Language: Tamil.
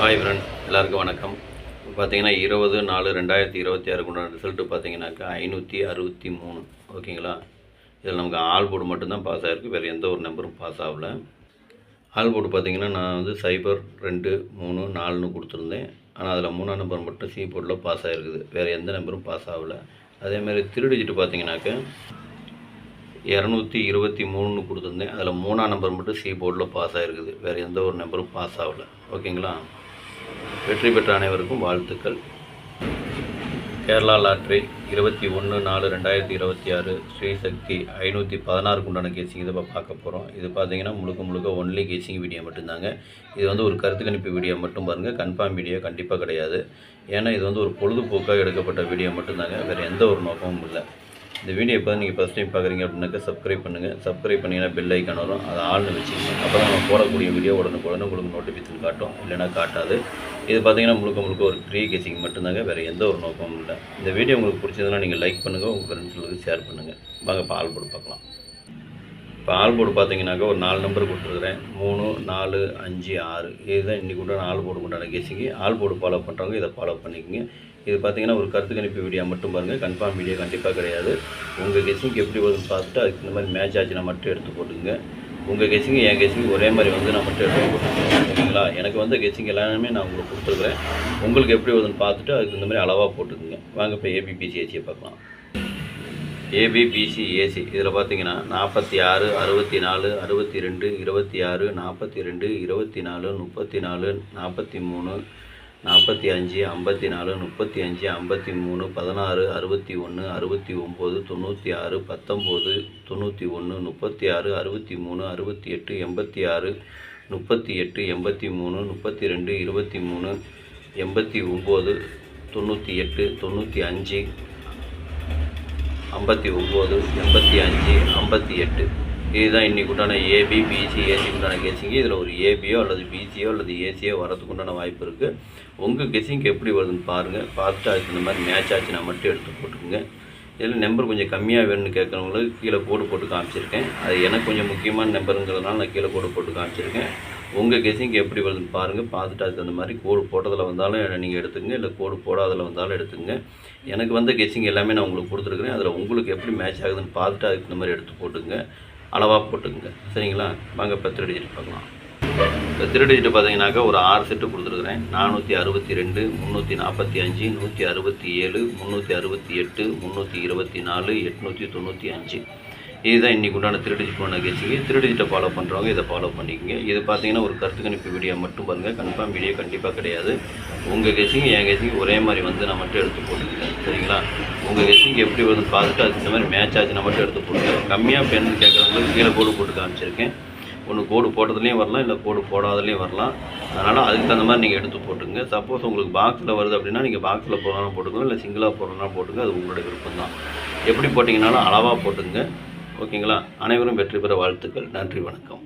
ஹாய் ஃப்ரெண்ட், எல்லாருக்கும் வணக்கம். பார்த்தீங்கன்னா 20/4/2026 உண்டான ரிசல்ட்டு பார்த்தீங்கன்னாக்கா 563. ஓகேங்களா? இதில் நமக்கு ஆல் போர்டு மட்டும்தான் பாஸ் ஆகிருக்கு, வேறு எந்த ஒரு நம்பரும் பாஸ் ஆகலை. ஆல் போர்டு பார்த்தீங்கன்னா நான் வந்து 0, 2, 3, 4ன்னு கொடுத்துருந்தேன். ஆனால் அதில் 3ஆம் நம்பர் மட்டும் சி போர்டில் பாஸ் ஆகிருக்குது, வேறு எந்த நம்பரும் பாஸ் ஆகலை. அதேமாதிரி திருடிஜிட்டு பார்த்தீங்கன்னாக்கா 223ன்னு கொடுத்துருந்தேன். அதில் 3ஆம் நம்பர் மட்டும் சி போர்டில் பாஸ் ஆகிருக்குது, வேறு எந்த ஒரு நம்பரும் பாஸ் ஆகலை. ஓகேங்களா? வெற்றி பெற்ற அனைவருக்கும் வாழ்த்துக்கள். கேரளா லாட்ரி 21/4/2026 ஸ்ரீசக்தி 516 உண்டான கேசிங் இதை பார்க்க போகிறோம். இது பார்த்தீங்கன்னா முழுக்க ஒன்லி கேசிங் வீடியோ மட்டும்தாங்க. இது வந்து ஒரு கருத்து கணிப்பு வீடியோ மட்டும் பாருங்கள், கன்ஃபார்ம் வீடியோ கண்டிப்பாக கிடையாது. ஏன்னா இது வந்து ஒரு பொழுதுபோக்காக எடுக்கப்பட்ட வீடியோ மட்டும்தாங்க, வேறு எந்த ஒரு நோக்கமும் இல்லை. இந்த வீடியோ இப்போ நீங்கள் ஃபஸ்ட் டைம் பார்க்குறீங்க அப்படின்னாக்கா சப்ஸ்கிரைப் பண்ணுங்கள். சப்ஸ்கிரைப் பண்ணிங்கன்னா பெல் ஐக்கான் வரும், அதை ஆள்னு வச்சுக்கோங்க. அப்போ தான் நம்ம போடக்கூடிய வீடியோ உடனுக்குடனே உங்களுக்கு நோட்டிஃபிகேஷன் காட்டும், இல்லைனா காட்டாது. இது பார்த்தீங்கன்னா முழுக்க ஒரு ஃப்ரீ கேசிங் மட்டும்தாங்க, வேறு எந்த ஒரு நோக்கமும் இல்லை. இந்த வீடியோ உங்களுக்கு பிடிச்சதுன்னா நீங்கள் லைக் பண்ணுங்கள், உங்கள் ஃப்ரெண்ட்ஸுங்களுக்கு ஷேர் பண்ணுங்கள். வாங்க இப்போ ஆல் போர்டு பார்க்கலாம். இப்போ ஆல் போர்டு பார்த்தீங்கன்னாக்கா ஒரு 4 நம்பர் கொடுத்துருக்குறேன். 3, 4, 5, 6. இதுதான் இன்றைக்கி உண்டான ஆல் போர்டு உண்டான கேசிங்கு. ஆல் போர்டு ஃபாலோ பண்ணுறவங்க இதை ஃபாலோ பண்ணிக்கோங்க. இது பார்த்தீங்கன்னா ஒரு கருத்து கணிப்பு வீடியோ மட்டும் பாருங்கள், கன்ஃபார்ம் வீடியோ கண்டிப்பாக கிடையாது. உங்கள் கெஸிங்க்கு எப்படி வருதுன்னு பார்த்துட்டு அதுக்கு இந்த மாதிரி மேட்ச் ஆச்சுன்னா மட்டும் எடுத்து போட்டுங்க. உங்கள் கெஸிங்கு என் கெஸிங்கு ஒரே மாதிரி வந்து நான் மட்டும் எடுத்து போட்டுருக்கேன். ஓகேங்களா? எனக்கு வந்து கெஸிங் எல்லாமே நான் உங்களுக்கு கொடுத்துருக்குறேன். உங்களுக்கு எப்படி வருதுன்னு பார்த்துட்டு அதுக்கு இந்த மாதிரி அளவாக போட்டுக்குங்க. வாங்க இப்போ ஏபிபிசிஏசியை பார்க்கலாம். ஏபிபிசிஏசி இதில் பார்த்தீங்கன்னா 46, 64, 62, 26, 42, 24, 34, 43, 45, 54, 35, 53, 16, 61, 69, 96, 19, 91, 36, 63, 68, 86, 38, 83, 32, 23, 89, 98, 95, 59, 85, 58. இதுதான் இன்றைக்கு உண்டான ஏபி, பிசி, ஏசி உண்டான கெஸிங்கு. இதில் ஒரு ஏபியோ அல்லது பிசியோ அல்லது ஏசியோ வரதுக்கு உண்டான வாய்ப்பு இருக்குது. உங்கள் கெஸிங்க்கு எப்படி வருதுன்னு பாருங்கள். பார்த்துட்டு அதுக்கு இந்த மாதிரி மேட்ச் ஆச்சுன்னா மட்டும் எடுத்து போட்டுக்குங்க. இதில் நம்பர் கொஞ்சம் கம்மியாக வேணும்னு கேட்குறவங்களுக்கு கீழே கோடு போட்டு காமிச்சிருக்கேன். அது எனக்கு கொஞ்சம் முக்கியமான நம்பருங்கிறதுனால நான் கீழே கோடு போட்டு காமிச்சிருக்கேன். உங்கள் கெஸிங்க்கு எப்படி வருதுன்னு பாருங்கள். பார்த்துட்டு அதுக்கு அந்த மாதிரி கோடு போட்டதில் வந்தாலும் நீங்கள் எடுத்துங்க, இல்லை கோடு போடாதில் வந்தாலும் எடுத்துங்க. எனக்கு வந்து கெஸிங் எல்லாமே நான் உங்களுக்கு கொடுத்துருக்குறேன். அதில் உங்களுக்கு எப்படி மேட்ச் ஆகுதுன்னு பார்த்துட்டு அதுக்கு இந்த மாதிரி எடுத்து போட்டுங்க, அளவாக போட்டுங்க. சரிங்களா? வாங்க இப்போ 3 டிஜிட் பார்க்கலாம். இப்போ 3 டிஜிட் பார்த்தீங்கன்னாக்கா ஒரு 6 செட்டு கொடுத்துருக்குறேன். 462, 345, 167, 368, 324, 895. இதுதான் இன்றைக்கி உண்டான 3 டிஜிட் உண்டான கேசிங்க. 3 டிஜிட்டை ஃபாலோ பண்ணுறவங்க இதை ஃபாலோ பண்ணிக்கோங்க. இது பார்த்தீங்கன்னா ஒரு கருத்து கணிப்பு வீடியோ மட்டும் பாருங்கள், கன்ஃபார்ம் வீடியோ கண்டிப்பாக கிடையாது. உங்கள் கெஸிங் என் கெஸிங் ஒரே மாதிரி வந்து நான் மட்டும் எடுத்து போட்டுக்கங்க. சரிங்களா? உங்கள் கெஸிங் எப்படி வருதுன்னு பார்த்துட்டு அதுக்கு இந்த மாதிரி மேட்ச் ஆச்சுன்னா மட்டும் எடுத்து போட்டுங்க. கம்மியாக பெண்ணு கேட்குறவங்களுக்கு கீழே கோடு போட்டு காமிச்சிருக்கேன். ஒன்று கோடு போட்டதுலேயும் வரலாம், இல்லை கோடு போடாததுலேயும் வரலாம். அதனால் அதுக்கு தகுந்த மாதிரி நீங்கள் எடுத்து போட்டுங்க. சப்போஸ் உங்களுக்கு பாக்ஸில் வருது அப்படின்னா நீங்கள் பாக்ஸில் போடுறதுனாலும் போட்டுக்கோங்க, இல்லை சிங்கிளாக போடுறதுனாலும் போட்டுங்க. அது உங்களோட விருப்பம் தான். எப்படி போட்டிங்கனாலும் அளவாக போட்டுங்க. ஓகேங்களா? அனைவரும் வெற்றி பெற வாழ்த்துக்கள். நன்றி, வணக்கம்.